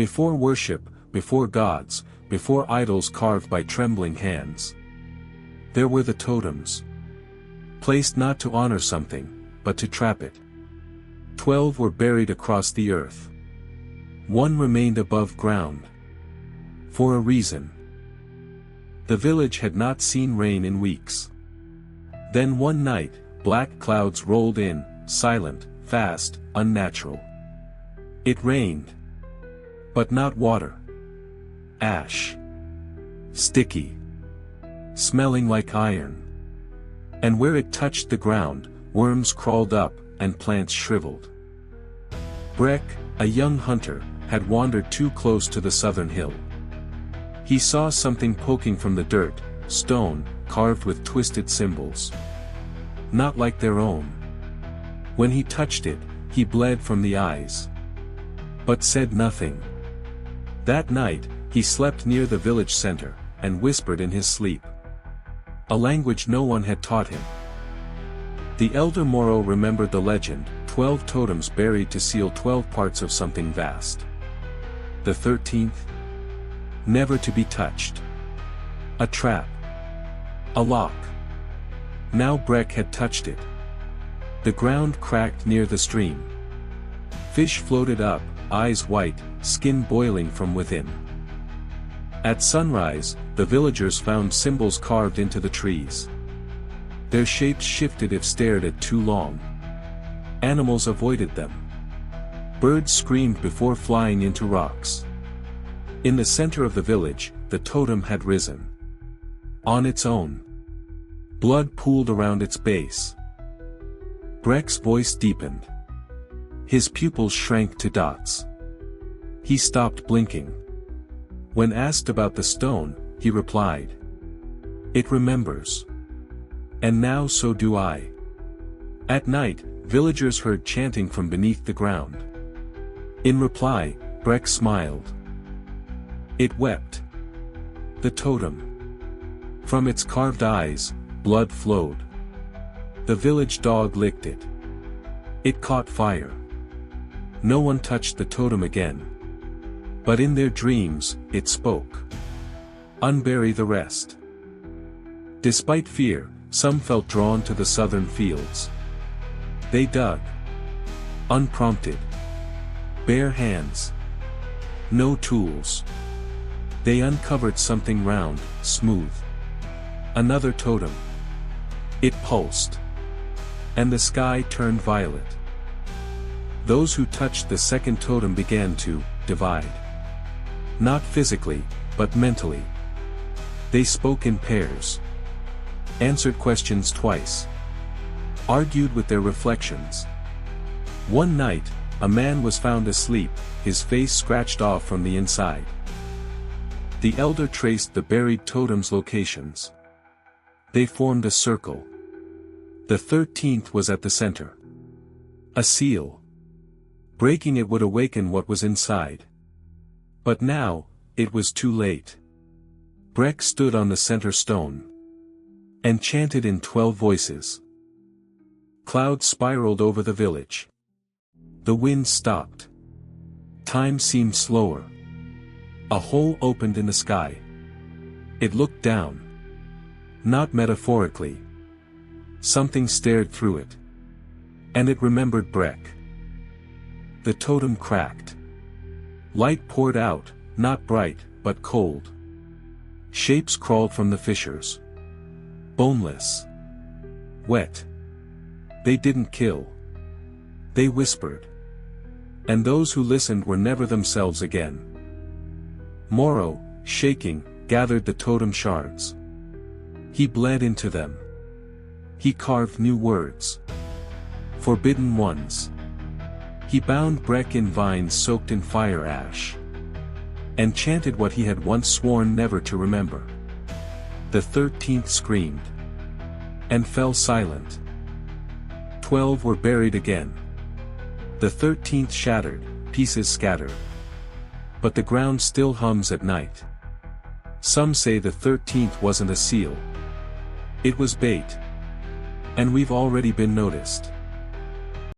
Before worship, before gods, before idols carved by trembling hands. There were the totems. Placed not to honor something, but to trap it. 12 were buried across the earth. One remained above ground. For a reason. The village had not seen rain in weeks. Then one night, black clouds rolled in, silent, fast, unnatural. It rained. But not water. Ash. Sticky. Smelling like iron. And where it touched the ground, worms crawled up, and plants shriveled. Breck, a young hunter, had wandered too close to the southern hill. He saw something poking from the dirt, stone, carved with twisted symbols. Not like their own. When he touched it, he bled from the eyes. But said nothing. That night, he slept near the village center, and whispered in his sleep. A language no one had taught him. The elder Moro remembered the legend, 12 totems buried to seal 12 parts of something vast. The 13th? Never to be touched. A trap. A lock. Now Breck had touched it. The ground cracked near the stream. Fish floated up, eyes white, skin boiling from within. At sunrise, the villagers found symbols carved into the trees. Their shapes shifted if stared at too long. Animals avoided them. Birds screamed before flying into rocks. In the center of the village, the totem had risen. On its own. Blood pooled around its base. Breck's voice deepened. His pupils shrank to dots. He stopped blinking. When asked about the stone, he replied. It remembers. And now so do I. At night, villagers heard chanting from beneath the ground. In reply, Breck smiled. It wept. The totem. From its carved eyes, blood flowed. The village dog licked it. It caught fire. No one touched the totem again. But in their dreams, it spoke. Unbury the rest. Despite fear, some felt drawn to the southern fields. They dug. Unprompted. Bare hands. No tools. They uncovered something round, smooth. Another totem. It pulsed. And the sky turned violet. Those who touched the second totem began to divide. Not physically, but mentally. They spoke in pairs. Answered questions twice. Argued with their reflections. One night, a man was found asleep, his face scratched off from the inside. The elder traced the buried totem's locations. They formed a circle. The 13th was at the center. A seal. Breaking it would awaken what was inside. But now, it was too late. Breck stood on the center stone. And chanted in 12 voices. Clouds spiraled over the village. The wind stopped. Time seemed slower. A hole opened in the sky. It looked down. Not metaphorically. Something stared through it. And it remembered Breck. The totem cracked. Light poured out, not bright, but cold. Shapes crawled from the fissures. Boneless. Wet. They didn't kill. They whispered. And those who listened were never themselves again. Moro, shaking, gathered the totem shards. He bled into them. He carved new words. Forbidden ones. He bound Breck in vines soaked in fire ash. And chanted what he had once sworn never to remember. The 13th screamed. And fell silent. 12 were buried again. The 13th shattered, pieces scattered. But the ground still hums at night. Some say the 13th wasn't a seal. It was bait. And we've already been noticed.